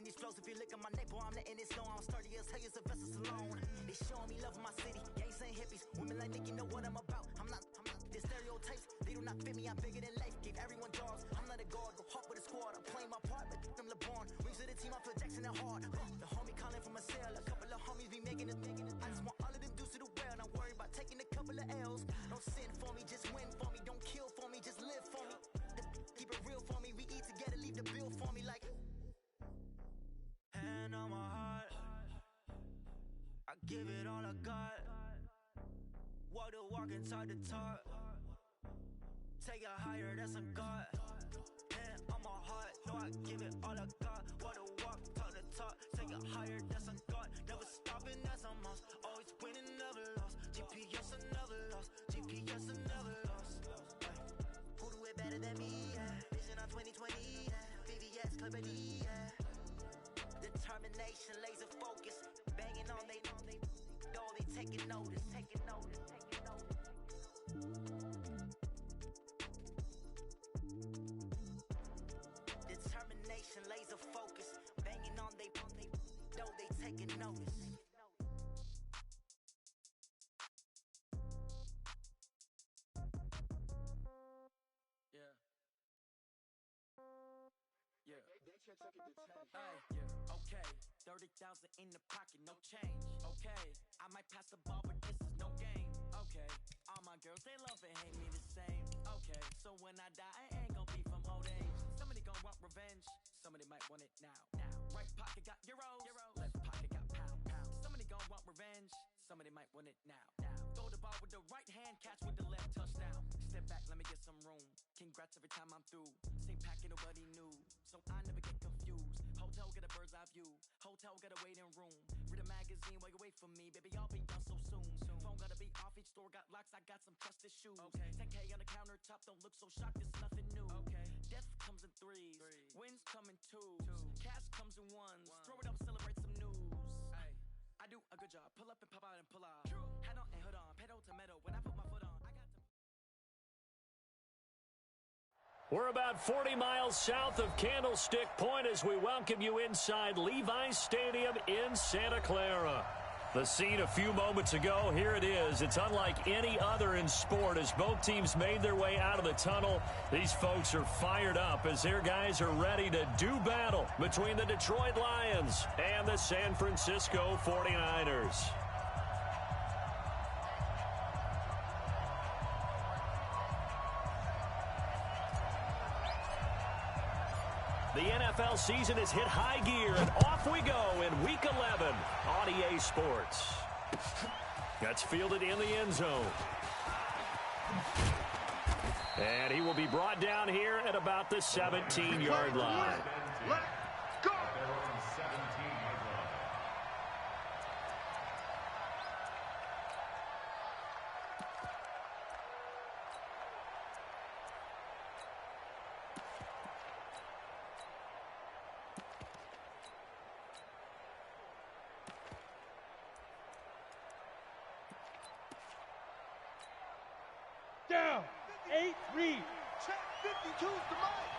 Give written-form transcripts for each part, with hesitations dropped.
spitting these flows. If you look at my neck, boy, I'm letting it slow. I'm sturdy as hell, as a vessel alone. They showing me love in my city. Gang saying hippies. Women like Nick, you know what I'm about. I'm not the stereotypes. They do not fit me. I'm bigger than life. Gave everyone jobs. I'm not a guard. Go hard with a squad. I'm playing my part, but I'm LeBron. Wings of the team, I feel Jackson and hard. The homie calling from a cell. A couple of homies be making it. I just want all of them dudes to do well. Not worry about taking a couple of L's. Don't sin for me, just win for me. Don't kill for me, just live for me. Keep it real for me. We eat together, leave the bill for me like. Hand on my heart, I give it all I got. Walk the walk and talk the talk. Take it higher, that's on God. Hand on my heart, no, I give it all I got. Walk the walk, talk the talk. Take it higher, that's on God. Never stopping, that's a must. Always winning, never lost. GPS, I never lost. GPS, I never lost. Who do it better than me? Yeah. Vision on 2020. Yeah. VVS, Clarity. Yeah. Determination, laser focus, banging on they taking notice. Determination, laser focus, banging on they taking notice. Okay, 30,000 in the pocket, no change. Okay, I might pass the ball, but this is no game. Okay, all my girls, they love and hate me the same. Okay, so when I die, I ain't gon' be from old age. Somebody gon' want revenge, somebody might want it now. Right pocket got euros, left pocket got pound. Somebody gon' want revenge, somebody might want it now. Throw the ball with the right hand, catch with the left, touchdown. Step back, let me get some room. Congrats every time I'm through. Same packet, nobody knew, so I never get confused. Hotel get a bird's eye view. Hotel get a waiting room. Read a magazine while you wait for me. Baby, I'll be done so soon. Phone gotta be off, each store got locks. I got some trusted shoes. 10K on the countertop, don't look so shocked, it's nothing new. Death comes in threes, wins come in twos. Cash comes in ones. Throw it up, celebrate some news. I do a good job. Pull up and pop out and pull out. Head on and hood on, pedal to metal. When I put my foot on, I got to. We're about 40 miles south of Candlestick Point as we welcome you inside Levi's Stadium in Santa Clara. The scene a few moments ago, here it is. It's unlike any other in sport as both teams made their way out of the tunnel. These folks are fired up as their guys are ready to do battle between the Detroit Lions and the San Francisco 49ers. The NFL season has hit high gear, and off we go in Week 11 on EA Sports. That's fielded in the end zone. And he will be brought down here at about the 17-yard line. Let's go! Down, 8-3. Check 52's the mic.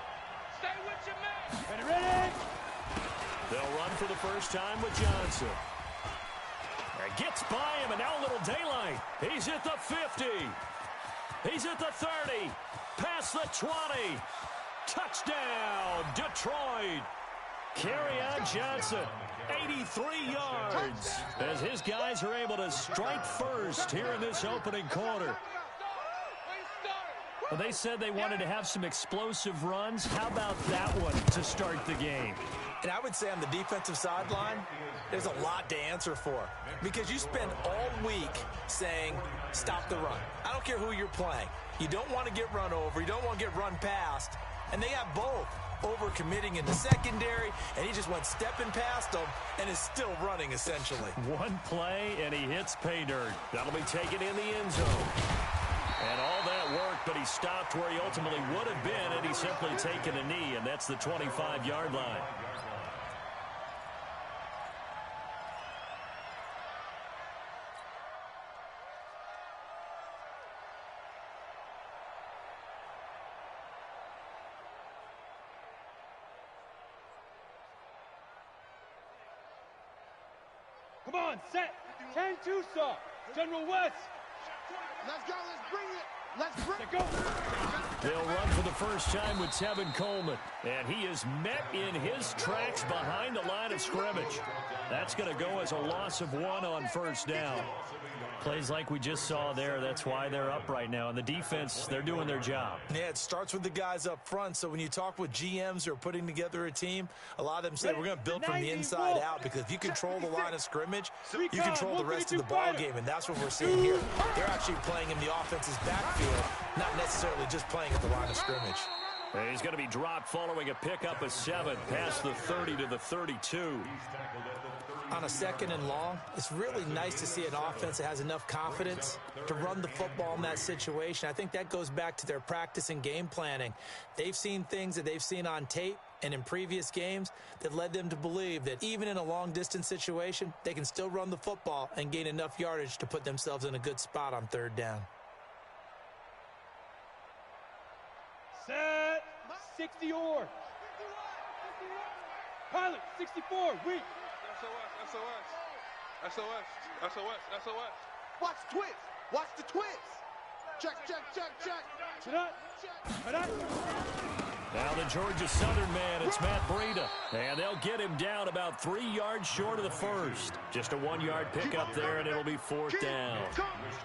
Stay with your man. Ready? They'll run for the first time with Johnson. And gets by him, and now a little daylight. He's at the 50. He's at the 30. Past the 20. Touchdown, Detroit. Kerryon Johnson, 83 yards. As his guys are able to strike first here in this opening quarter. Well, they said they wanted to have some explosive runs. How about that one to start the game? And I would say on the defensive sideline, there's a lot to answer for. Because you spend all week saying, stop the run. I don't care who you're playing. You don't want to get run over. You don't want to get run past. And they got both. Over-committing in the secondary, and he just went stepping past them and is still running, essentially. One play, and he hits pay dirt. That'll be taken in the end zone. And all that worked, but he stopped where he ultimately would have been had he simply taken a knee, and that's the 25-yard line. Come on, set. 10-2 saw. General West. Let's go. Let's bring it. Let's bring it. Go. They'll run for the first time with Tevin Coleman. And he is met in his tracks behind the line of scrimmage. That's going to go as a loss of 1 on first down. Plays like we just saw there. That's why they're up right now. And the defense, they're doing their job. Yeah, it starts with the guys up front. So when you talk with GMs who are putting together a team, a lot of them say we're going to build from the inside out, because if you control the line of scrimmage, you control the rest of the ball game, and that's what we're seeing here. They're actually playing in the offense's backfield, not necessarily just playing at the line of scrimmage. And he's going to be dropped following a pickup of 7 past the 30 to the 32. On a 2nd and long, it's really nice to see an offense that has enough confidence to run the football in that situation. I think that goes back to their practice and game planning. They've seen things that they've seen on tape and in previous games that led them to believe that even in a long-distance situation, they can still run the football and gain enough yardage to put themselves in a good spot on 3rd down. Set. 60 or. Pilot, 64, weak. SOS. Watch the twist. Watch the twist. Check. Now the Georgia Southern man, it's Matt Breida. And they'll get him down about 3 yards short of the first. Just a 1-yard pickup there, and it'll be 4th down.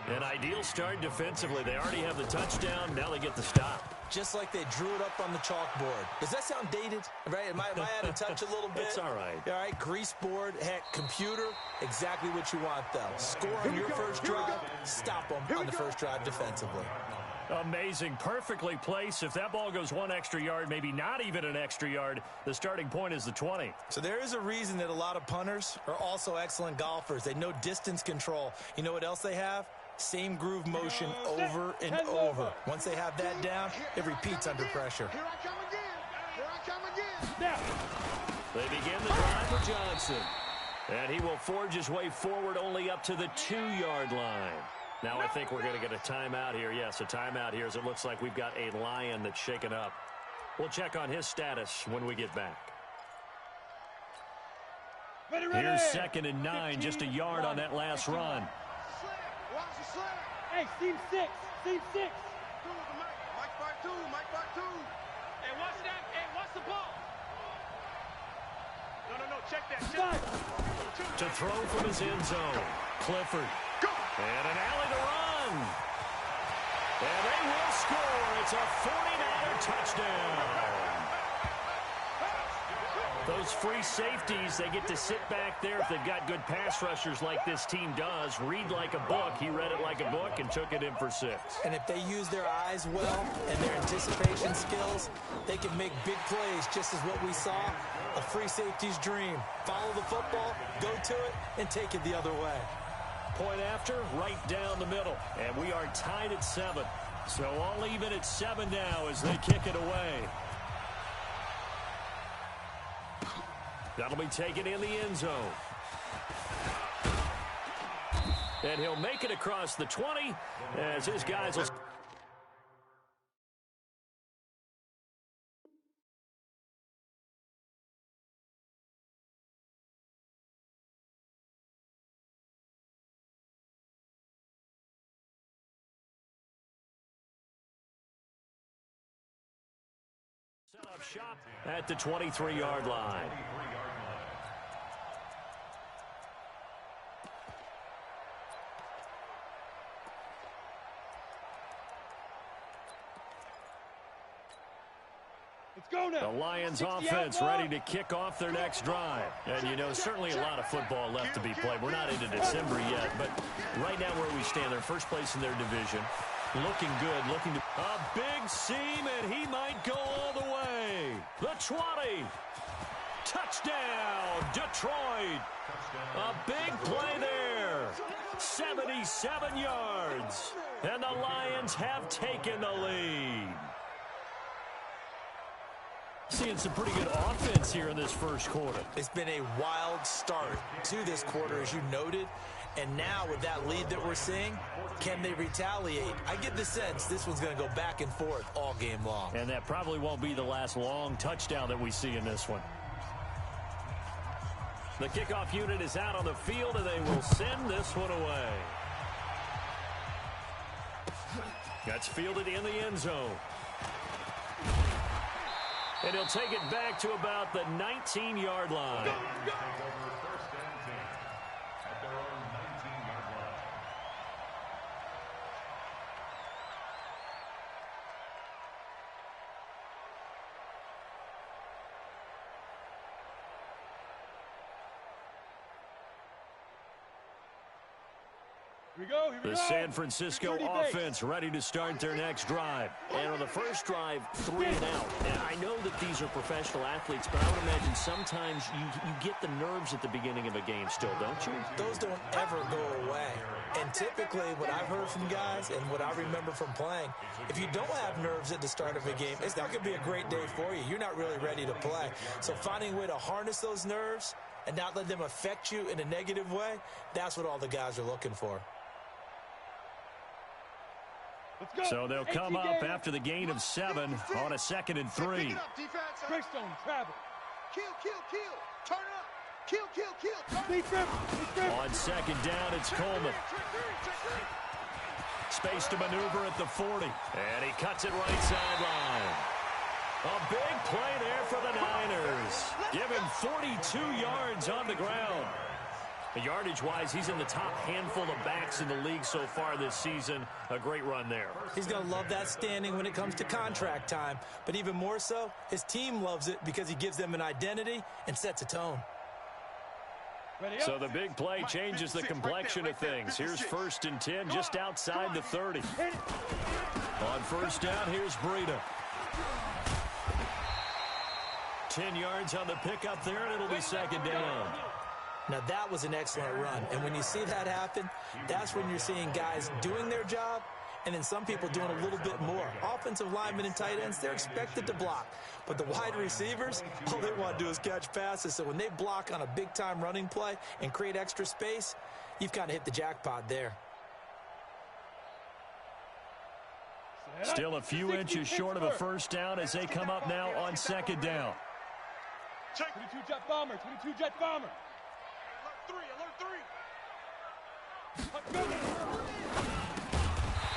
An ideal start defensively. They already have the touchdown. Now they get the stop. Just like they drew it up on the chalkboard. Does that sound dated? Right? Am I out of touch a little bit? It's all right. All right, grease board, heck, computer, exactly what you want, though. Score on your first drive, stop them on the first drive defensively. Amazing. Perfectly placed. If that ball goes 1 extra yard, maybe not even an extra yard, the starting point is the 20. So there is a reason that a lot of punters are also excellent golfers. They know distance control. You know what else they have? Same groove motion over and over. Once they have that down, it repeats under pressure. Here I come again. Now. They begin the drive for Johnson. And he will forge his way forward only up to the 2-yard line. Now I think we're going to get a timeout here. Yes, a timeout here, as it looks like we've got a Lion that's shaken up. We'll check on his status when we get back. Ready. Here's 2nd and 9, just a yard on that last run. Watch the slant. Hey, seam 6. Mike 5-2. Hey, watch that. Hey, watch the ball. No, check that. To throw from his end zone. Clifford. And an alley to run. And they will score. It's a 49er touchdown. Those free safeties, they get to sit back there if they've got good pass rushers like this team does. Read like a book. He read it like a book and took it in for 6. And if they use their eyes well and their anticipation skills, they can make big plays, just as what we saw, a free safety's dream. Follow the football, go to it, and take it the other way. Point after, right down the middle. And we are tied at 7. So all even at 7 now as they kick it away. That'll be taken in the end zone. And he'll make it across the 20 as his guys will... set up shop at the 23-yard line. The Lions offense ready to kick off their next drive. And, you know, certainly a lot of football left to be played. We're not into December yet, but right now where we stand, they're first place in their division. Looking good, looking to... A big seam, and he might go all the way. The 20. Touchdown, Detroit. A big play there. 77 yards. And the Lions have taken the lead. Seeing some pretty good offense here in this first quarter. It's been a wild start to this quarter, as you noted. And now with that lead that we're seeing, can they retaliate? I get the sense this one's going to go back and forth all game long. And that probably won't be the last long touchdown that we see in this one. The kickoff unit is out on the field, and they will send this one away. That's fielded in the end zone. And he'll take it back to about the 19-yard line. Go, go. First and 10 at their own 19-yard line. Here we go, The San Francisco offense ready to start their next drive. And on the first drive, 3 and out. And I know that these are professional athletes, but I would imagine sometimes you get the nerves at the beginning of a game still, don't you? Those don't ever go away. And typically, what I've heard from guys and what I remember from playing, if you don't have nerves at the start of a game, it's not going to be a great day for you. You're not really ready to play. So finding a way to harness those nerves and not let them affect you in a negative way, that's what all the guys are looking for. So they'll come up after the gain of 7 on a 2nd and 3. Breakstone, travel. Kill, kill, kill. Turn up. Kill, kill, kill. Turn On 2nd down, it's Coleman. Space to maneuver at the 40. And he cuts it right sideline. A big play there for the Niners. Give him 42 yards on the ground. Yardage-wise, he's in the top handful of backs in the league so far this season. A great run there. He's going to love that standing when it comes to contract time. But even more so, his team loves it because he gives them an identity and sets a tone. So the big play changes the complexion of things. Here's 1st and 10 just outside the 30. On 1st down, here's Breida. 10 yards on the pickup there, and it'll be 2nd down. Now, that was an excellent run. And when you see that happen, that's when you're seeing guys doing their job and then some people doing a little bit more. Offensive linemen and tight ends, they're expected to block. But the wide receivers, all they want to do is catch passes. So when they block on a big-time running play and create extra space, you've kind of hit the jackpot there. Still a few inches short of a 1st down as they come up now on 2nd down. 22 jet bomber, 22 jet bomber.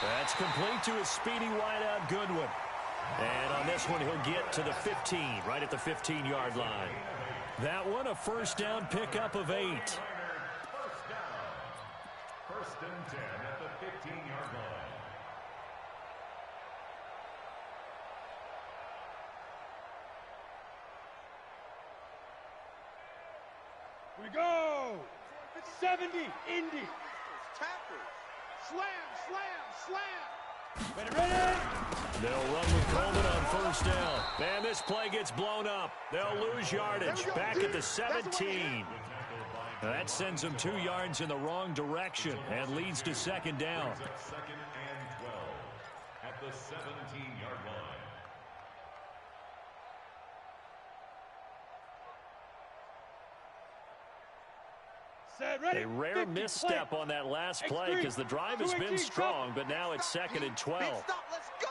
That's complete to his speedy wideout Goodwin. And on this one, he'll get to the 15, right at the 15-yard line. That one, a 1st down pickup of 8. 1st down. 1st and 10 at the 15-yard line. Here we go. 70, Indy. Tackle. Slam, slam, slam. Ready. They'll run with Coleman on 1st down. And this play gets blown up. They'll lose yardage back at the 17. That sends them 2 yards in the wrong direction and leads to 2nd down. 2nd and 12 at the 17-yard line. A rare misstep on that last play because the drive has been strong, but now it's 2nd and 12. Stop, let's go.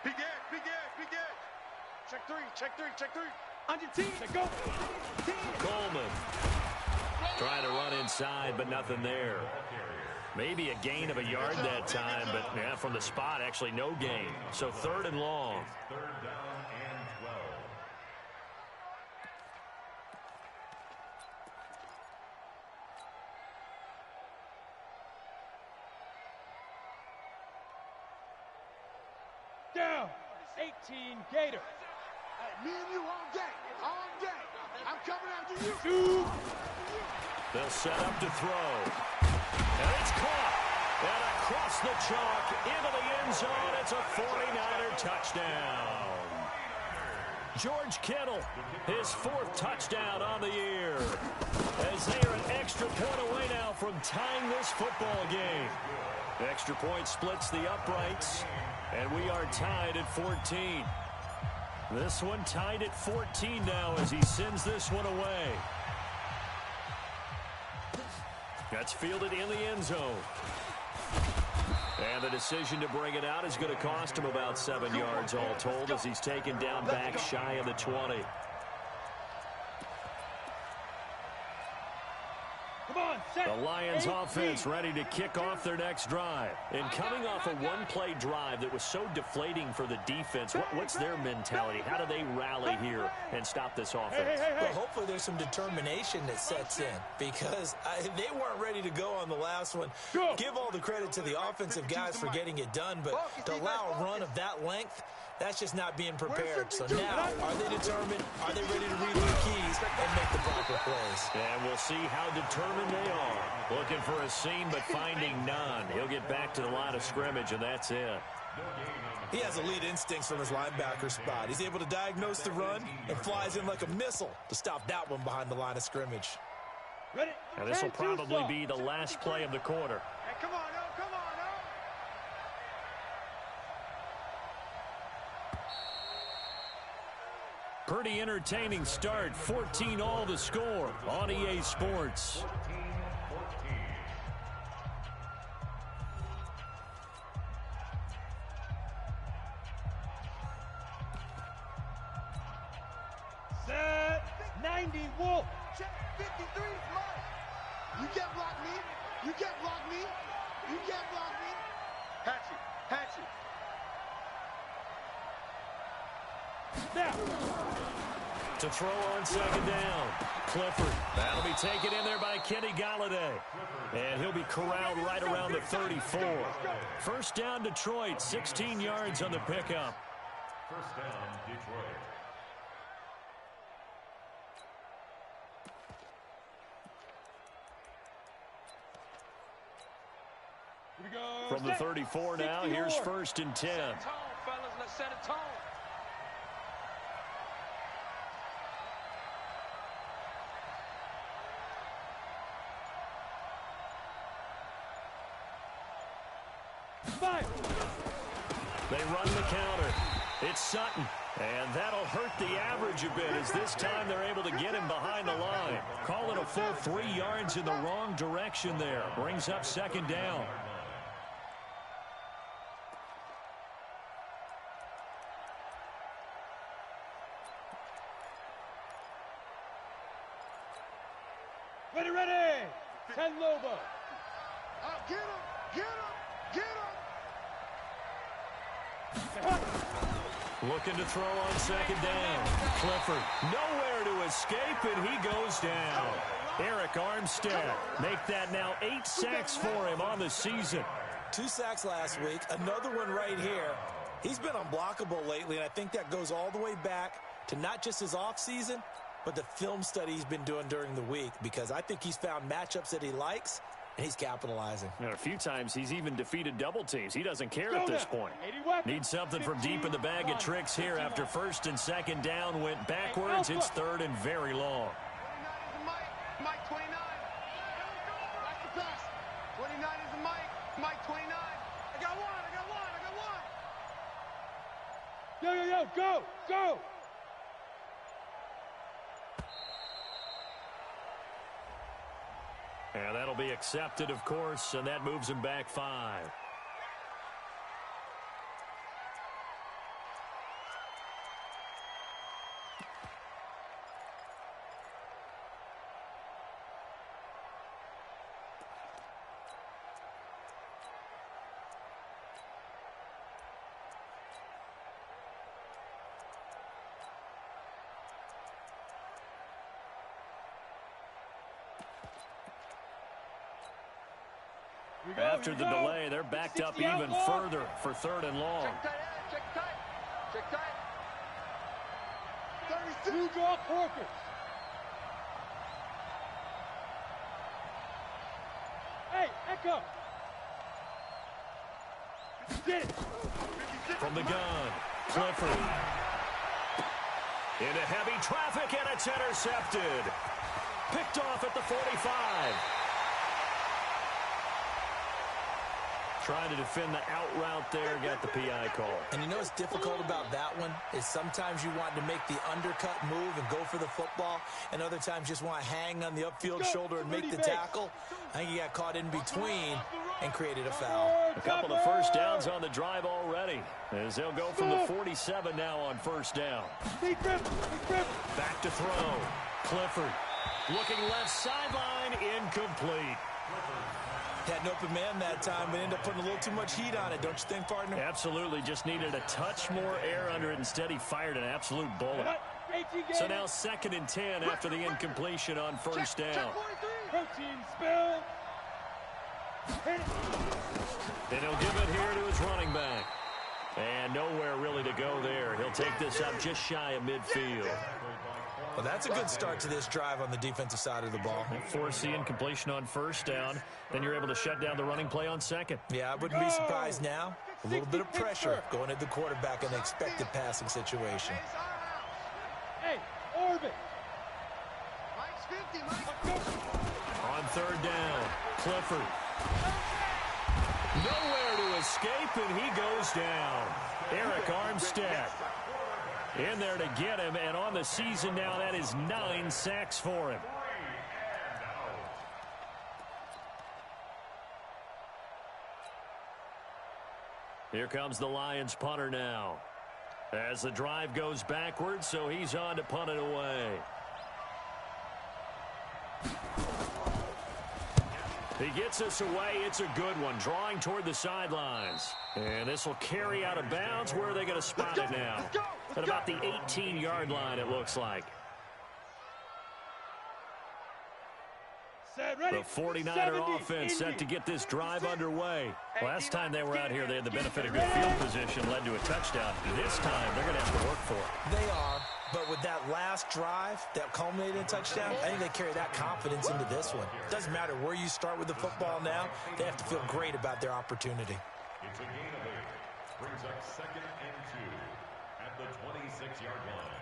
Big edge, big edge, big edge. Check 3, check 3, check 3. On your team. Go. Coleman trying to run inside, but nothing there. Maybe a gain of a yard that time, but yeah, from the spot, actually no gain. So 3rd and long. 3rd down and 12. Down. 18, Gator. Hey, me and you all day. All day. I'm coming after you. 2. They'll set up to throw. And it's caught. And across the chalk into the end zone. It's a 49er touchdown. George Kittle, his 4th touchdown on the year. As they are an extra point away now from tying this football game. The extra point splits the uprights. And we are tied at 14. This one tied at 14 now as he sends this one away. That's fielded in the end zone. And the decision to bring it out is going to cost him about 7 yards all told as he's taken down back shy of the 20. The Lions offense ready to kick off their next drive. And coming off a one-play drive that was so deflating for the defense, what's their mentality? How do they rally here and stop this offense? Well, hopefully there's some determination that sets in because they weren't ready to go on the last one. Give all the credit to the offensive guys for getting it done, but to allow a run of that length, that's just not being prepared. So now, are they determined? Are they ready to read their keys and make the proper plays? And we'll see how determined they are. Looking for a seam, but finding none. He'll get back to the line of scrimmage, and that's it. He has elite instincts from his linebacker spot. He's able to diagnose the run and flies in like a missile to stop that one behind the line of scrimmage. Now this will probably be the last play of the quarter. Hey, come on, no, come on, no. Pretty entertaining start. 14-all the score on EA Sports. Set 90 Wolf. Check 53 is mine. You can't block me. You can't block me. You can't block me. Hatchet, hatchet. Snap. To throw on second down. Clifford. That'll be taken in there by Kenny Galladay. And he'll be corralled right around the 34. First down, Detroit. 16 yards on the pickup. First down, Detroit. From the 34 now, here's first and 10. Set a tone, fellas. Let's set a tone. Five. They run the counter. It's Sutton. And that'll hurt the average a bit as this time they're able to get him behind the line. Call it a full 3 yards in the wrong direction there. Brings up second down. Ready, ready. 10 Lobo. Get him, get him, get him. Looking to throw on second down. Clifford nowhere to escape, and he goes down. Eric Armstead make that now 8 sacks for him on the season. 2 sacks last week, another one right here. He's been unblockable lately, and I think that goes all the way back to not just his offseason, but the film study he's been doing during the week, because I think he's found matchups that he likes, and he's capitalizing. A few times he's even defeated double teams. He doesn't care at this point. Needs something from deep in the bag of tricks here after first and second down went backwards. It's third and very long. 29 is a Mike, Mike 29. That's the pass. 29 is a Mike, Mike 29. I got one, I got one, I got one. Yo, yo, yo, go, go. And that'll be accepted, of course, and that moves him back 5. After the delay, they're backed up even further for third and long. Check tight, check tight. 36. New draw Corkers. Hey, Echo. Get it. From the gun, Clifford. Into heavy traffic, and it's intercepted. Picked off at the 45. Trying to defend the out route there, got the PI call. And you know what's difficult about that one is sometimes you want to make the undercut move and go for the football, and other times just want to hang on the upfield shoulder and make the tackle. I think he got caught in between and created a foul. A couple of first downs on the drive already, as they'll go from the 47 now on first down. Back Back to throw. Clifford Looking left sideline, incomplete. Had an open man that time, but ended up putting a little too much heat on it, don't you think, partner? Absolutely. Just needed a touch more air under it. Instead, he fired an absolute bullet. So now 2nd and 10 after the incompletion on first down. Protein spill. And he'll give it here to his running back. And nowhere really to go there. He'll take this up just shy of midfield. Well, that's a good start to this drive on the defensive side of the ball. Force the incompletion on first down. Then you're able to shut down the running play on 2nd. Yeah, I wouldn't be surprised now. A little bit of pressure going at the quarterback in an expected passing situation. Hey, orbit. Mike's 50, Mike. On 3rd down, Clifford. Nowhere to escape, and he goes down. Eric Armstead in there to get him, and on the season now, that is 9 sacks for him. Here comes the Lions punter now. As the drive goes backwards, so he's on to punt it away. He gets us away. It's a good one. Drawing toward the sidelines. And this will carry out of bounds. Where are they going to spot it now? At about the 18-yard line, it looks like. The 49er offense set to get this drive underway. Last time they were out here, they had the benefit of good field position, led to a touchdown. This time, they're going to have to work for it. They are, but with that last drive that culminated in a touchdown, I think they carry that confidence into this one. Doesn't matter where you start with the football now, they have to feel great about their opportunity. It's a gain of 8. Brings up 2nd and 2 at the 26-yard line.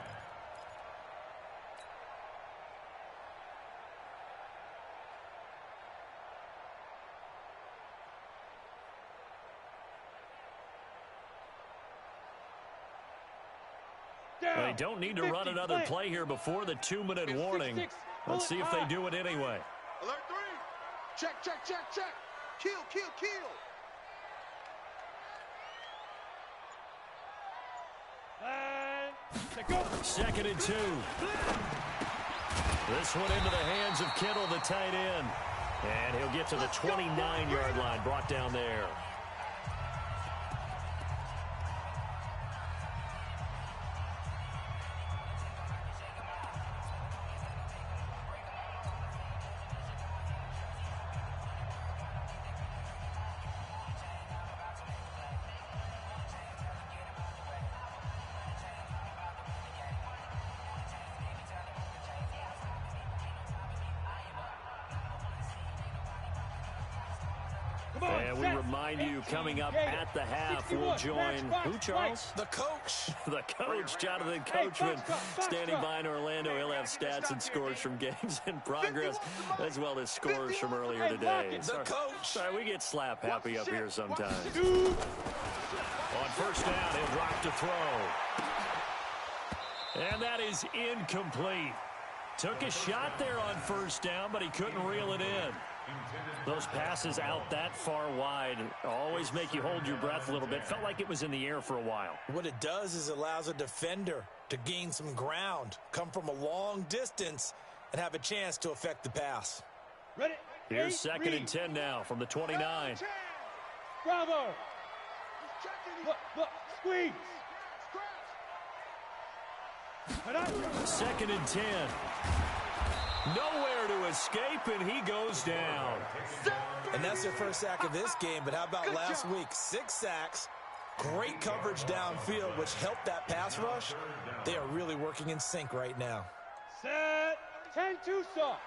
They don't need to run another play here before the 2-minute warning. Let's see if they do it anyway. Alert 3. Check, check, check, check. Kill, kill, kill. Go. 2nd and 2. This one into the hands of Kittle, the tight end. And he'll get to the 29-yard line, brought down there. And we remind you, coming up at the half, we'll join who, Charles? The coach. The coach, Jonathan Coachman, standing by in Orlando. He'll have stats and scores from games in progress, as well as scores from earlier today. The coach. Sorry, we get slap happy up here sometimes. On first down, he'll drop to throw. And that is incomplete. Took a shot there on first down, but he couldn't reel it in. Those passes out that far wide always make you hold your breath a little bit. Felt like it was in the air for a while. What it does is it allows a defender to gain some ground, come from a long distance, and have a chance to affect the pass. Ready? Here's 2nd and 10 now from the 29. Bravo. Look, squeeze. 2nd and 10. Nowhere to escape, and he goes down. And that's their first sack of this game, but how about last week? 6 sacks, great coverage downfield, which helped that pass rush. They are really working in sync right now. Set. 10-2 soft.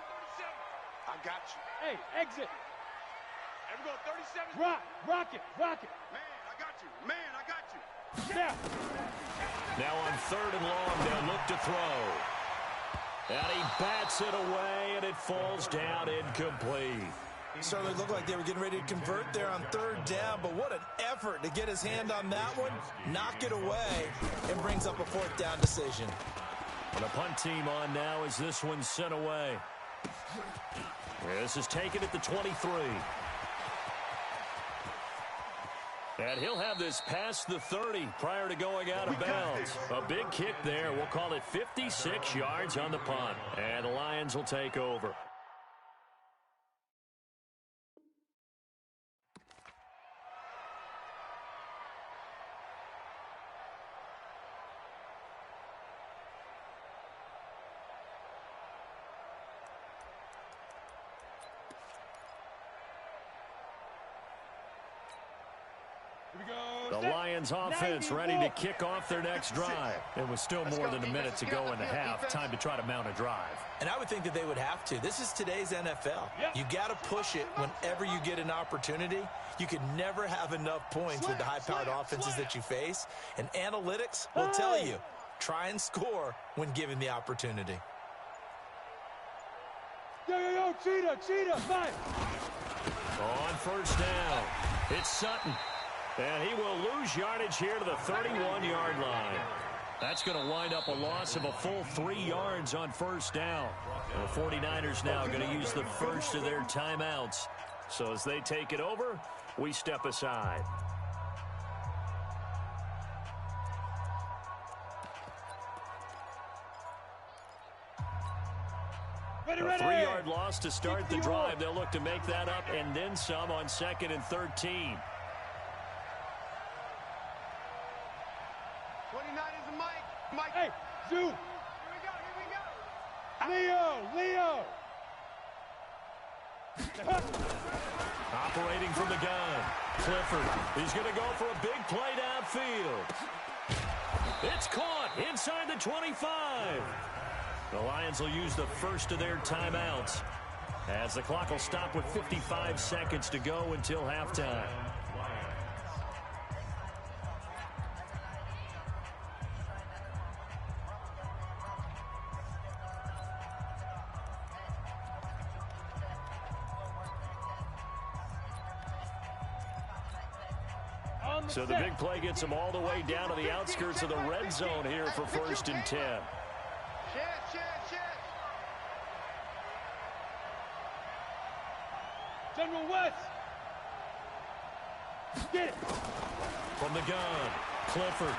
I got you. Hey, exit. And we're going 37. Rock it. Man, I got you. Man, I got you. Yeah. Now on 3rd and long, they'll look to throw. And he bats it away, and it falls down incomplete. Certainly looked like they were getting ready to convert there on 3rd down, but what an effort to get his hand on that one, knock it away, and brings up a 4th down decision. And the punt team on now as this one's sent away. This is taken at the 23. And he'll have this past the 30 prior to going out of bounds. A big kick there. We'll call it 56 yards on the punt. And the Lions will take over. The Lions offense ready to kick off their next drive. It was still more than a minute to go in the half. Time to try to mount a drive. And I would think that they would have to. This is today's NFL. You got to push it whenever you get an opportunity. You can never have enough points with the high-powered offenses that you face. And analytics will tell you, try and score when given the opportunity. Yo, cheetah, fight! On first down, it's Sutton. And he will lose yardage here to the 31-yard line. That's going to wind up a loss of a full 3 yards on first down. The 49ers now going to use the first of their timeouts. So as they take it over, we step aside. A 3-yard loss to start the drive. They'll look to make that up and then some on 2nd and 13. 29 is a Mike. Hey, Zoo! Here we go. Leo! Operating from the gun, Clifford. He's going to go for a big play downfield. It's caught inside the 25. The Lions will use the first of their timeouts as the clock will stop with 55 seconds to go until halftime. So the big play gets them all the way down to the outskirts of the red zone here for 1st and 10. Shit. General West! Get it! From the gun, Clifford.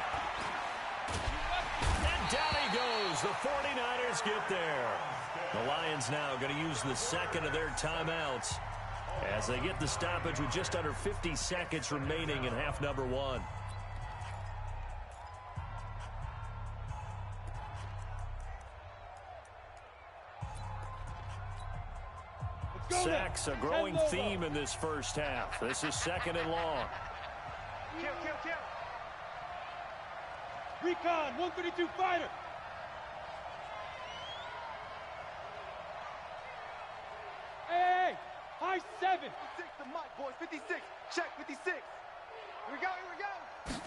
And down he goes. The 49ers get there. The Lions now going to use the second of their timeouts as they get the stoppage with just under 50 seconds remaining in half number 1. Sacks, a growing theme in this first half. This is 2nd and long. Kill. Recon, 132 fighter! Hey! High 7! 56 to Mike, boys. 56. Check, 56. Here we go.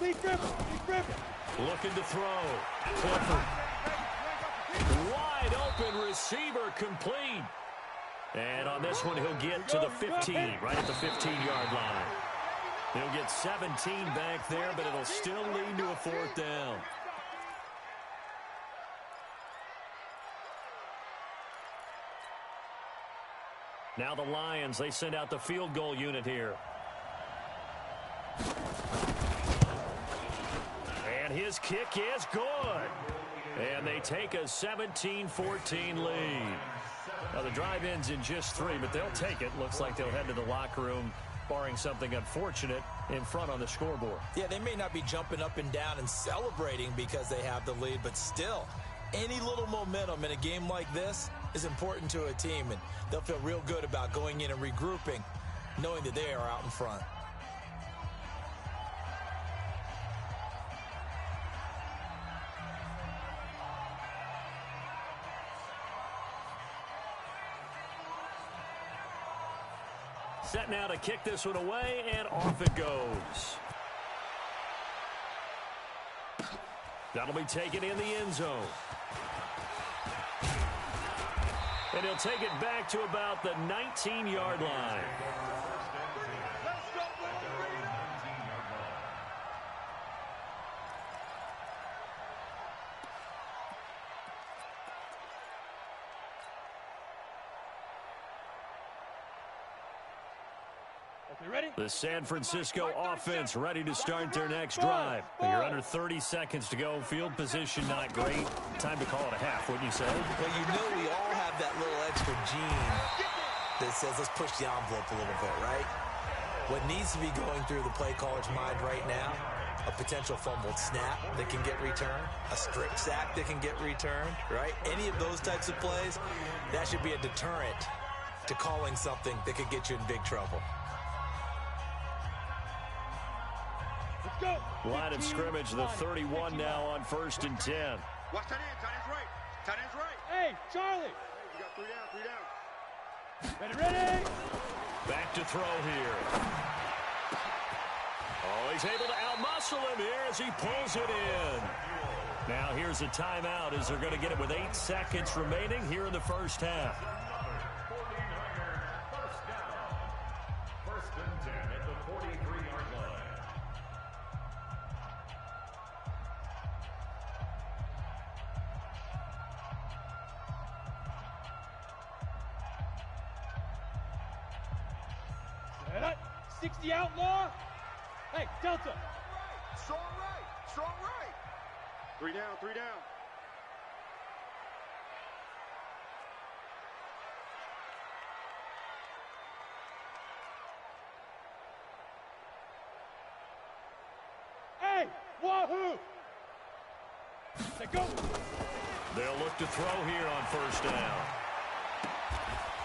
Lee Griffin! Looking to throw. Clifford. Wide open receiver complete. And on this one, he'll get to the 15, right at the 15-yard line. He'll get 17 back there, but it'll still lead to a 4th down. Now the Lions, they send out the field goal unit here. And his kick is good. And they take a 17-14 lead. Now the drive ends in just 3, but they'll take it. Looks like they'll head to the locker room, barring something unfortunate, in front on the scoreboard. Yeah, they may not be jumping up and down and celebrating because they have the lead, but still, any little momentum in a game like this is important to a team, and they'll feel real good about going in and regrouping, knowing that they are out in front. Set now to kick this one away, and off it goes. That'll be taken in the end zone. And he'll take it back to about the 19-yard line. The San Francisco offense ready to start their next drive. You're under 30 seconds to go. Field position not great. Time to call it a half, wouldn't you say? Well, you know we all have that little extra gene that says let's push the envelope a little bit, right? What needs to be going through the play caller's mind right now, a potential fumbled snap that can get returned, a strip sack that can get returned, right? Any of those types of plays, that should be a deterrent to calling something that could get you in big trouble. Let's go. Line of scrimmage, the 31 now on 1st and 10. Watch tight end. Tight end's right. Tight end's right. Hey, Charlie. You got 3 down. 3 down. Ready. Back to throw here. Oh, he's able to outmuscle him here as he pulls it in. Now here's a timeout as they're going to get it with 8 seconds remaining here in the first half. 49ers, first down. 1st and 10 at the 43-yard line. Set up. 60 outlaw. Hey, Delta. Strong right. Strong right. 3 down. 3 down. Hey, wahoo. Let's go. They'll look to throw here on 1st down.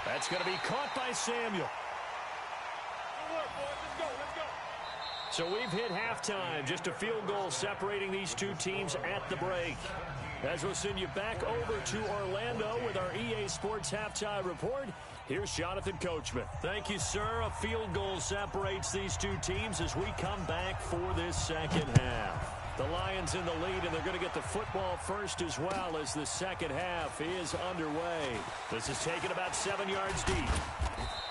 That's going to be caught by Samuel. So we've hit halftime. Just a field goal separating these two teams at the break. As we'll send you back over to Orlando with our EA Sports Halftime Report, here's Jonathan Coachman. Thank you, sir. A field goal separates these two teams as we come back for this second half. The Lions in the lead, and they're going to get the football first as well as the second half is underway. This is taken about 7 yards deep.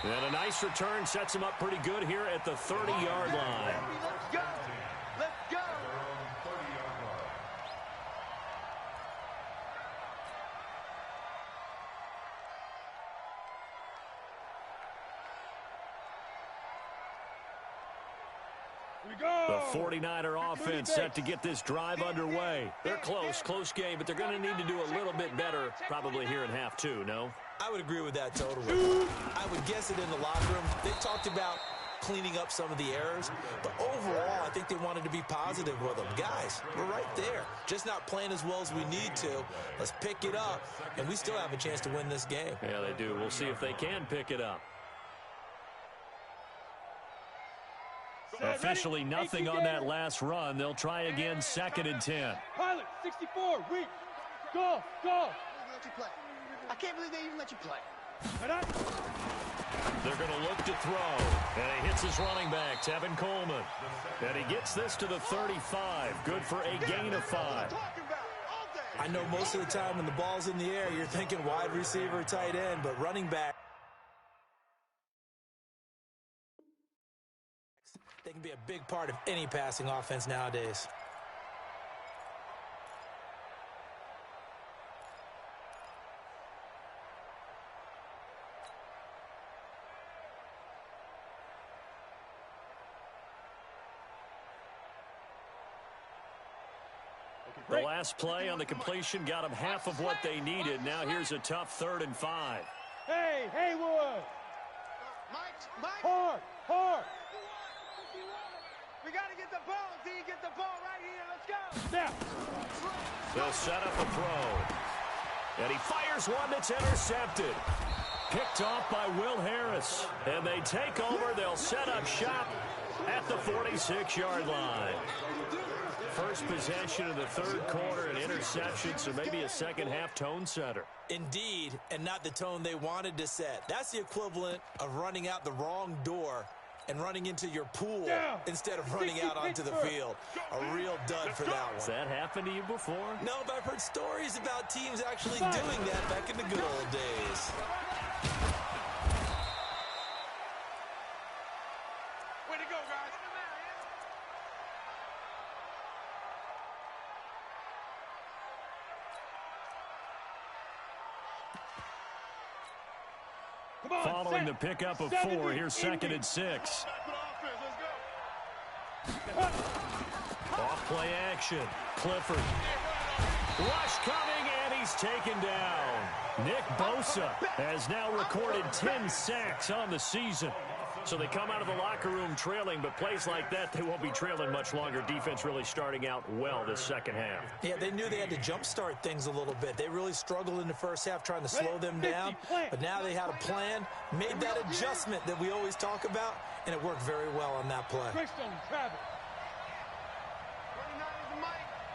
And a nice return sets him up pretty good here at the 30-yard line. Let's go. Let's go. Here we go. The 49er offense set to get this drive underway. They're close game, but they're going to need to do a little bit better probably here in half 2, no? I would agree with that totally. I would guess it in the locker room. They talked about cleaning up some of the errors, but overall, I think they wanted to be positive with them. Guys, we're right there. Just not playing as well as we need to. Let's pick it up, and we still have a chance to win this game. Yeah, they do. We'll see if they can pick it up. Officially nothing on that last run. They'll try again 2nd and 10. Pilot, 64, weak. Go. Let you play. I can't believe they even let you play. They're going to look to throw. And he hits his running back, Tevin Coleman. And he gets this to the 35. Good for a gain of 5. I know most of the time when the ball's in the air, you're thinking wide receiver, tight end, but running back, they can be a big part of any passing offense nowadays. The last play on the completion got them half of what they needed. Now here's a tough 3rd and 5. Hey, Haywood. Mike. Hard. We got to get the ball, D. Get the ball right here. Let's go. Now. They'll set up a throw. And he fires one that's intercepted. Picked off by Will Harris. And they take over. They'll set up shop at the 46-yard line. First possession of the 3rd quarter, an interception, so maybe a second-half tone setter. Indeed, and not the tone they wanted to set. That's the equivalent of running out the wrong door and running into your pool instead of running out onto the field. A real dud for that one. Has that happened to you before? No, but I've heard stories about teams actually doing that back in the good old days. Way to go, guys. Following the pickup of 4, here's 2nd and 6. Off-play action. Clifford. Rush coming, and he's taken down. Nick Bosa has now recorded 10 sacks on the season. So they come out of the locker room trailing, but plays like that, they won't be trailing much longer. Defense really starting out well this second half. Yeah, they knew they had to jumpstart things a little bit. They really struggled in the first half trying to slow them down, but now they had a plan, made that adjustment that we always talk about, and it worked very well on that play. 29 is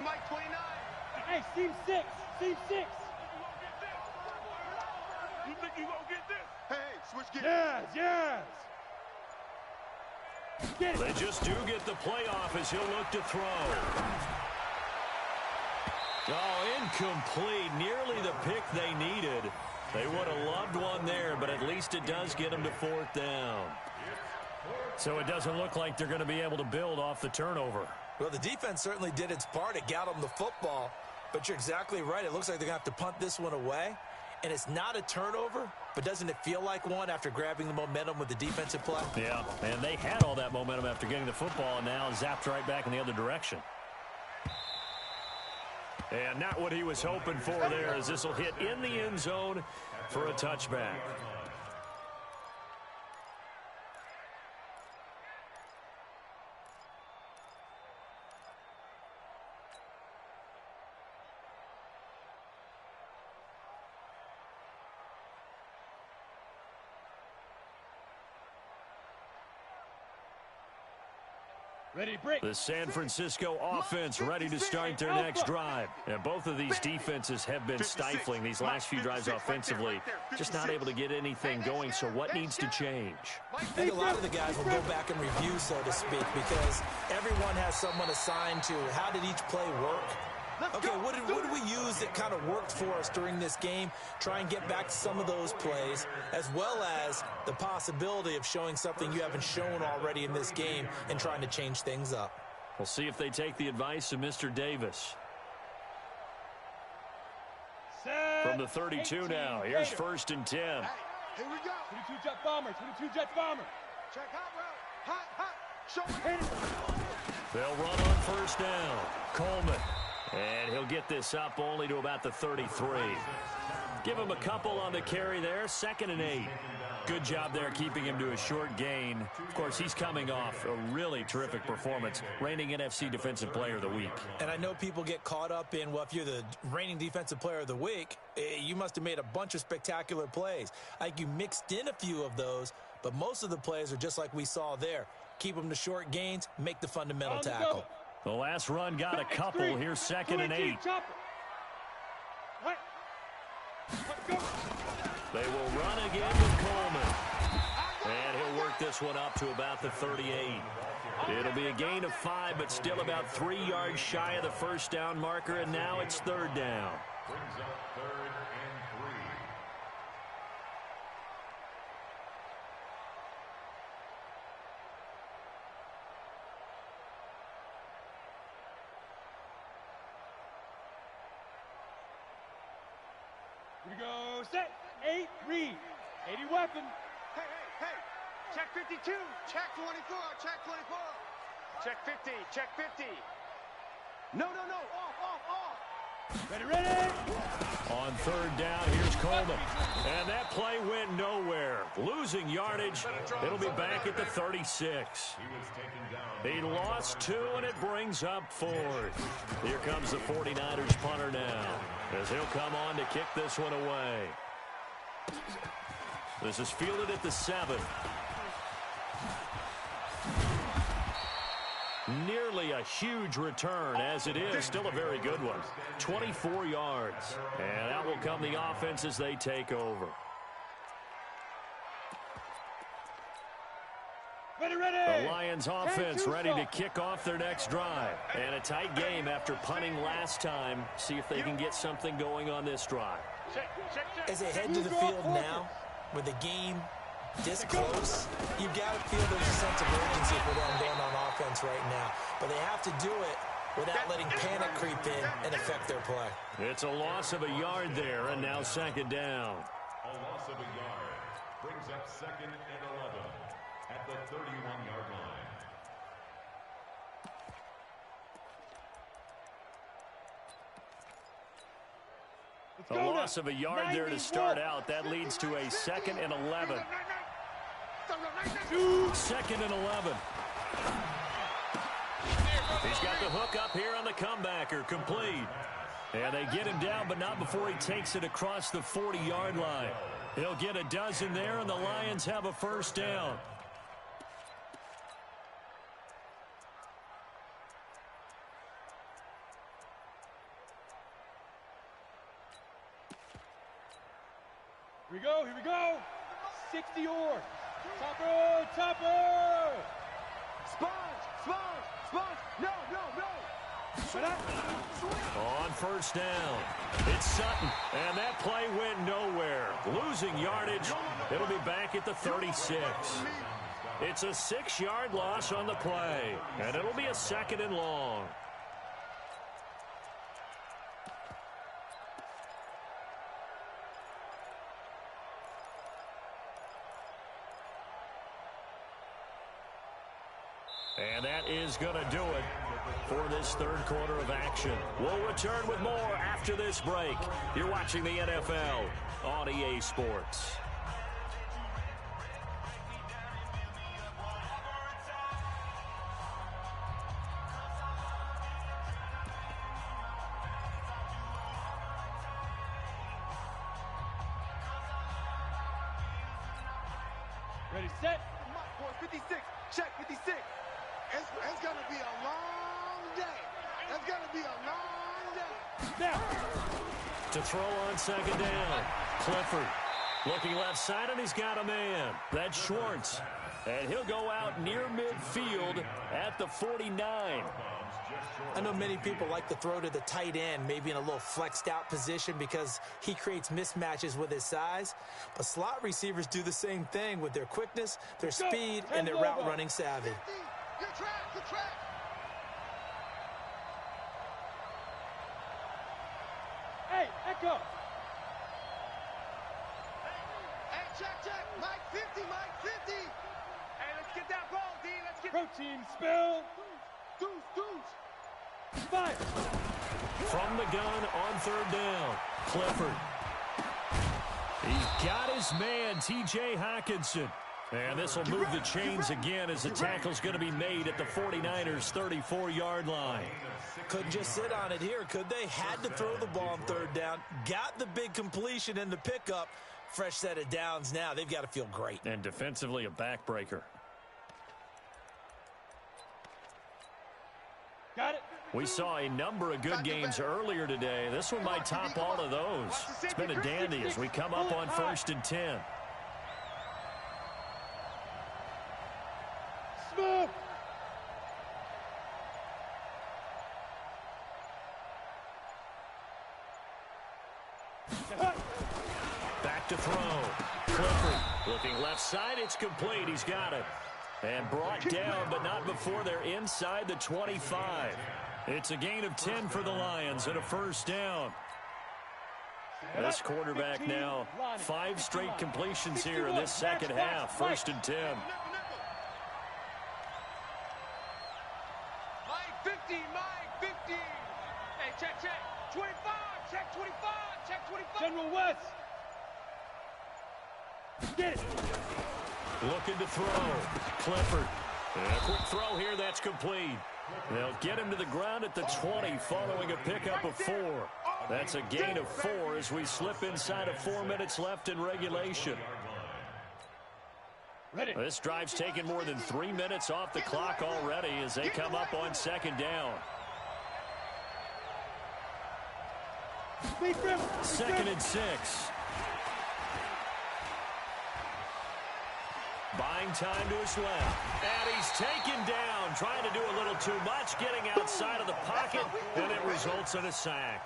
Mike 29. Hey, seam 6. Seam 6. You think you gonna get this? Hey, switch gears. Yes. They just do get the playoff as he'll look to throw. Oh, incomplete. Nearly the pick they needed. They would have loved one there, but at least it does get them to 4th down. So it doesn't look like they're going to be able to build off the turnover. Well, the defense certainly did its part. It got them the football, but you're exactly right. It looks like they're going to have to punt this one away. And it's not a turnover, but doesn't it feel like one after grabbing the momentum with the defensive play? Yeah, and they had all that momentum after getting the football, and now zapped right back in the other direction. And not what he was hoping for there, as this will hit in the end zone for a touchback. Ready, break. The San Francisco offense ready to start their next drive. And both of these defenses have been stifling these last few drives offensively. Just not able to get anything going, so what needs to change? I think a lot of the guys will go back and review, so to speak, because everyone has someone assigned to how did each play work. Okay, what did we use that kind of worked for us during this game? Try and get back to some of those plays, as well as the possibility of showing something you haven't shown already in this game and trying to change things up. We'll see if they take the advice of Mr. Davis. From the 32 now, here's 1st and 10. Hey, here we go. 22 jet bomber. 22 jet bomber. Check hot route. Hot. Show me. They'll run on 1st down. Coleman. And he'll get this up only to about the 33. Give him a couple on the carry there. 2nd and 8. Good job there keeping him to a short gain. Of course, he's coming off a really terrific performance, reigning NFC Defensive Player of the Week. And I know people get caught up in, well, if you're the reigning Defensive Player of the Week, you must have made a bunch of spectacular plays. I think you mixed in a few of those, but most of the plays are just like we saw there. Keep them to short gains, make the fundamental tackle. The last run got a couple. Here's 2nd and 8. They will run again with Coleman. And he'll work this one up to about the 38. It'll be a gain of 5, but still about 3 yards shy of the 1st down marker, and now it's 3rd down. Brings up 3rd and 3. Here we go. Set. 8. Read. 80 weapon. Hey. Check 52. Check 24. Check 24. Check 50. Check 50. No. Off. Ready. On 3rd down, here's Coleman. And that play went nowhere. Losing yardage. It'll be back at the 36. He lost 2, and it brings up 4th. Here comes the 49ers punter now, as he'll come on to kick this one away. This is fielded at the 7. Nearly a huge return, as it is. Still a very good one. 24 yards. And out will come the offense as they take over. The Lions offense ready to kick off their next drive. And a tight game after punting last time. See if they can get something going on this drive. As they head to the field now, with the game this close, you've got to feel there's a sense of urgency for them going on offense right now. But they have to do it without letting panic creep in and affect their play. It's a loss of a yard there, and now 2nd down. A loss of a yard brings up 2nd and 11 at the 31-yard line. A loss of a yard there to start out. That leads to a 2nd and 11. 2nd and 11. He's got the hook up here on the comebacker. Complete. And they get him down, but not before he takes it across the 40-yard line. He'll get a dozen there, and the Lions have a first down. Here we go. 60 yard. Topper. Sponge. No. On first down, it's Sutton, and that play went nowhere. Losing yardage, it'll be back at the 36. It's a 6-yard loss on the play, and it'll be a 2nd and long. And that is going to do it for this third quarter of action. We'll return with more after this break. You're watching the NFL on EA Sports. Ready, set. 56. Check 56. It's going to be a long day. It's going to be a long day. Now. To throw on 2nd down. Clifford looking left side, and he's got a man. That's Schwartz. And he'll go out near midfield at the 49. I know many people like to throw to the tight end, maybe in a little flexed out position because he creates mismatches with his size. But slot receivers do the same thing with their quickness, their speed, and their route running savvy. Good track. Hey, Echo. Hey, check. Mike 50. Hey, let's get that ball, D. Let's get Protein spill. Deuce. Fire. From the gun on 3rd down. Clifford. He's got his man, T.J. Hockenson. And this will move the chains again as the tackle's going to be made at the 49ers' 34-yard line. Couldn't just sit on it here, could they? Had to throw the ball on 3rd down. Got the big completion in the pickup. Fresh set of downs now. They've got to feel great. And defensively, a backbreaker. Got it. We saw a number of good games earlier today. This one might top all of those. It's been a dandy as we come up on 1st and 10. Smooth. Back to throw. Clifford looking left side. It's complete. He's got it. And brought down, but not before they're inside the 25. It's a gain of 10 for the Lions and a first down. This quarterback now 5 straight completions here in this second half. 1st and 10. Mike 50. Hey, check. 25. Check 25. General West. Get it. Looking to throw. Clifford. And a quick throw here. That's complete. They'll get him to the ground at the 20 following a pickup of 4. That's a gain of 4 as we slip inside of 4 minutes left in regulation. Ready. This drive's taken more than 3 minutes off the clock already as they come up on 2nd down. 2nd and 6. Buying time to his left. And he's taken down, trying to do a little too much, getting outside of the pocket, and it results in a sack.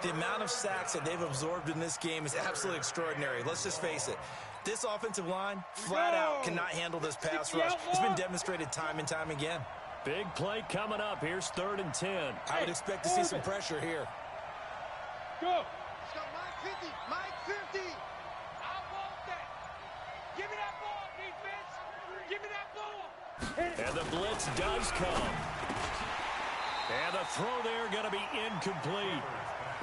The amount of sacks that they've absorbed in this game is absolutely extraordinary. Let's just face it. This offensive line, flat out, cannot handle this pass rush. It's been demonstrated time and time again. Big play coming up. Here's 3rd and 10. I would expect to see some pressure here. Go. Let's go, Mike 50. I want that. Give me that ball, defense. Give me that ball. And the blitz does come. And the throw there going to be incomplete.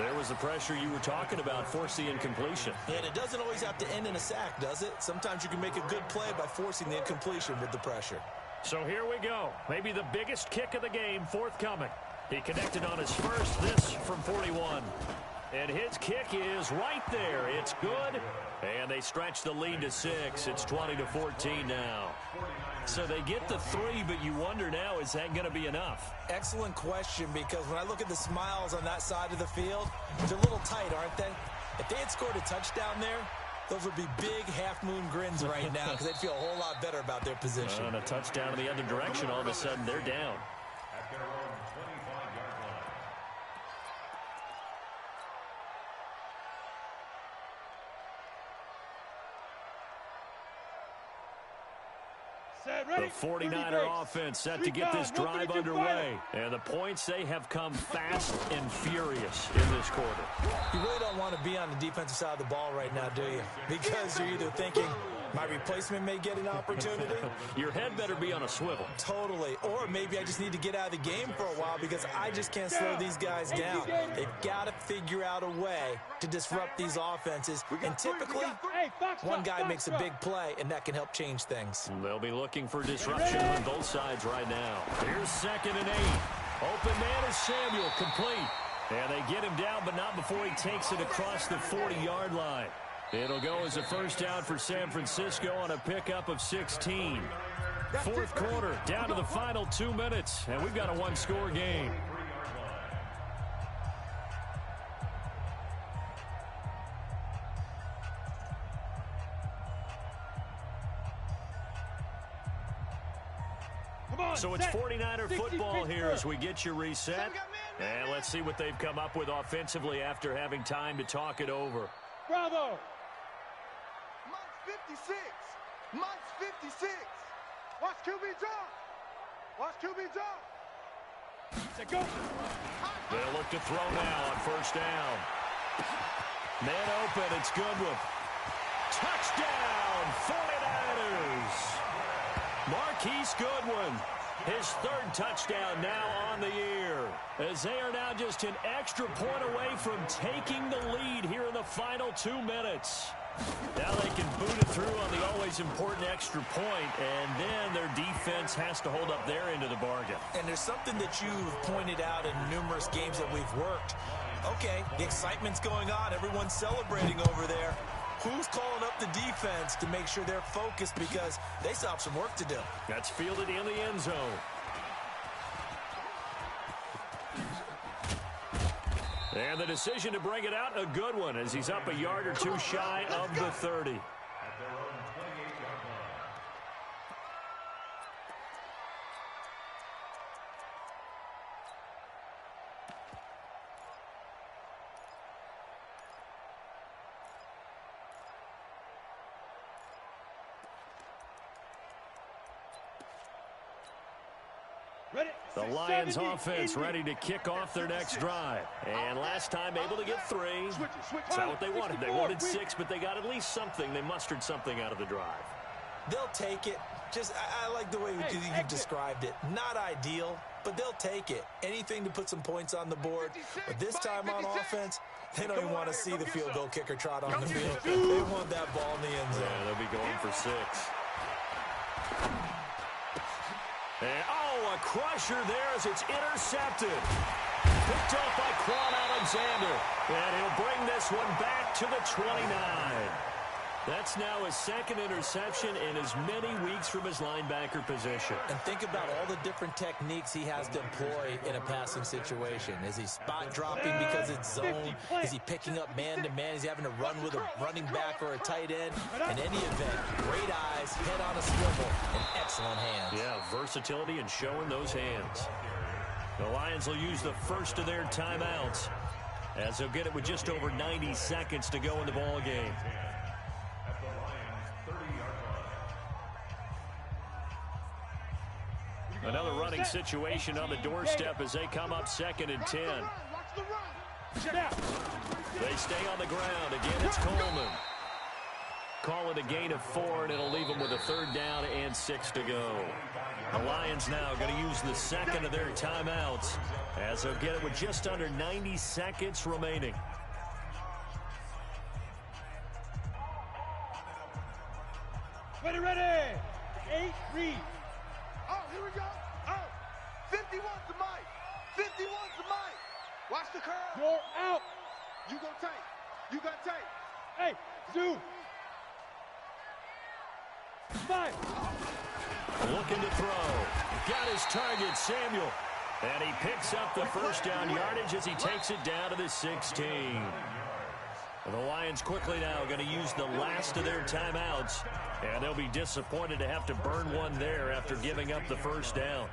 There was the pressure you were talking about, force the incompletion. And it doesn't always have to end in a sack, does it? Sometimes you can make a good play by forcing the incompletion with the pressure. So here we go. Maybe the biggest kick of the game forthcoming. He connected on his first, this from 41. And his kick is right there. It's good. And they stretch the lead to 6. It's 20-14 now. So they get the 3, but you wonder now, is that going to be enough? Excellent question, because when I look at the smiles on that side of the field, they're a little tight, aren't they? If they had scored a touchdown there, those would be big half-moon grins right now because they'd feel a whole lot better about their position. And a touchdown in the other direction, all of a sudden they're down. At their own 25-yard line. The 49er offense set to get this drive underway. And the points, they have come fast and furious in this quarter. You really don't want to be on the defensive side of the ball right now, do you? Because you're either thinking, my replacement may get an opportunity. Your head better be on a swivel. Totally. Or maybe I just need to get out of the game for a while because I just can't slow these guys down. They've got to figure out a way to disrupt these offenses. And typically, one guy makes a big play, and that can help change things. They'll be looking for disruption on both sides right now. Here's 2nd and 8. Open man is Samuel, complete. And they get him down, but not before he takes it across the 40-yard line. It'll go as a first down for San Francisco on a pickup of 16. Fourth quarter, down to the final 2 minutes, and we've got a one-score game. So it's 49er football here as we get you reset. And let's see what they've come up with offensively after having time to talk it over. Bravo! Mine's 56. Mine's 56. Watch QB drop. Watch QB drop. Go. They'll look to throw now on first down. Man open, it's Goodwin. Touchdown, 49ers. Marquise Goodwin, his 3rd touchdown now on the year, as they are now just an extra point away from taking the lead here in the final 2 minutes. Now they can boot it through on the always important extra point, and then their defense has to hold up their end of the bargain. And there's something that you've pointed out in numerous games that we've worked. Okay, the excitement's going on. Everyone's celebrating over there. Who's calling up the defense to make sure they're focused because they still have some work to do? That's fielded in the end zone. And the decision to bring it out, a good one, as he's up a yard or two shy of the 30. At their own 28-yard line. The Lions offense ready to kick off their next drive. And last time able to get 3. That's not what they wanted. They wanted 6, but they got at least something. They mustered something out of the drive. They'll take it. Just, I like the way you described it. Not ideal, but they'll take it. Anything to put some points on the board. But this time on offense, they don't even want to see the field goal kicker trot on the field. They want that ball in the end zone. Yeah, they'll be going for 6. And, a crusher there as it's intercepted. Picked up by Quan Alexander. And he'll bring this one back to the 29. That's now his 2nd interception in as many weeks from his linebacker position. And think about all the different techniques he has to employ in a passing situation. Is he spot dropping because it's zone? Is he picking up man-to-man? Is he having to run with a running back or a tight end? In any event, great eyes, head on a swivel, and excellent hands. Yeah, versatility and showing those hands. The Lions will use the first of their timeouts as they'll get it with just over 90 seconds to go in the ball game. Another running situation on the doorstep as they come up 2nd and 10. They stay on the ground. Again, it's Coleman. call it a gain of 4, and it'll leave them with a 3rd down and 6 to go. The Lions now going to use the second of their timeouts as they'll get it with just under 90 seconds remaining. Ready. 8, read. Oh, here we go. Oh, 51's the mic. 51's the mic. Watch the curve. You're out. You gonna take. You got tape. Hey, zoom. 5. Looking to throw. Got his target, Samuel. And he picks up the first down yardage as he takes it down to the 16. The Lions quickly now going to use the last of their timeouts. And they'll be disappointed to have to burn one there after giving up the first down.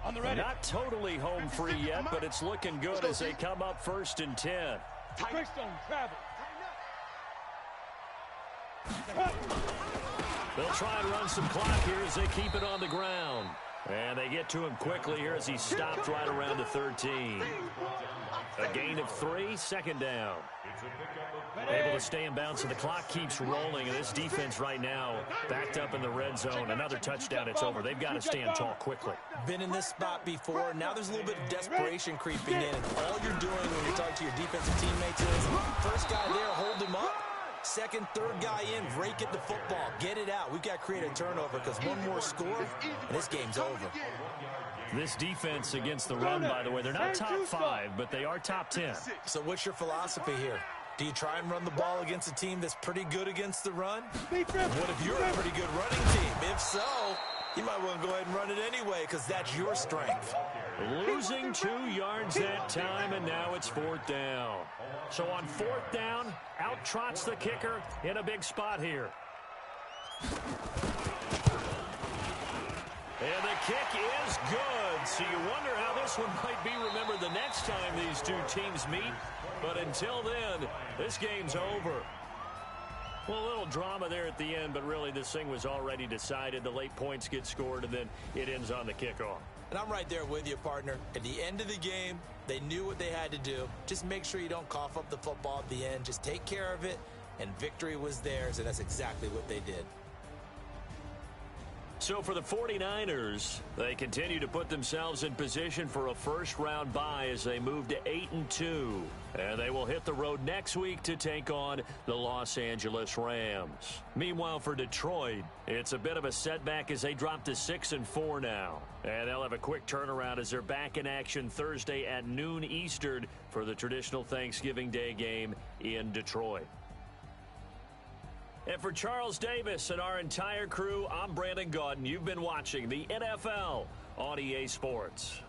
On the ready. Not totally home free yet, but it's looking good as they come up 1st and 10. Greystone, travel. They'll try and run some clock here as they keep it on the ground. And they get to him quickly here as he stopped right around the 13. A gain of 3, 2nd down. Able to stay in bounds, and the clock keeps rolling. And this defense right now backed up in the red zone. Another touchdown, it's over. They've got to stand tall quickly. Been in this spot before. Now there's a little bit of desperation creeping in. And all you're doing when you're talking to your defensive teammates is, first guy there, hold him up. Second, third guy in, rake it the football. Get it out. We've got to create a turnover because one more score, and this game's over. This defense against the run, by the way, they're not top 5, but they are top 10. So what's your philosophy here? Do you try and run the ball against a team that's pretty good against the run? What if you're a pretty good running team? If so, you might want to go ahead and run it anyway because that's your strength. Losing 2 yards that time, and now it's 4th down. So on 4th down, out trots the kicker in a big spot here. And the kick is good. So you wonder how this one might be remembered the next time these two teams meet. But until then, this game's over. Well, a little drama there at the end, but really this thing was already decided. The late points get scored, and then it ends on the kickoff. And I'm right there with you, partner. At the end of the game, they knew what they had to do. Just make sure you don't cough up the football at the end. Just take care of it, and victory was theirs, and that's exactly what they did. So for the 49ers, they continue to put themselves in position for a first-round bye as they move to 8-2. And they will hit the road next week to take on the Los Angeles Rams. Meanwhile, for Detroit, it's a bit of a setback as they drop to 6-4 now. And they'll have a quick turnaround as they're back in action Thursday at noon Eastern for the traditional Thanksgiving Day game in Detroit. And for Charles Davis and our entire crew, I'm Brandon Gaudin. You've been watching the NFL on EA Sports.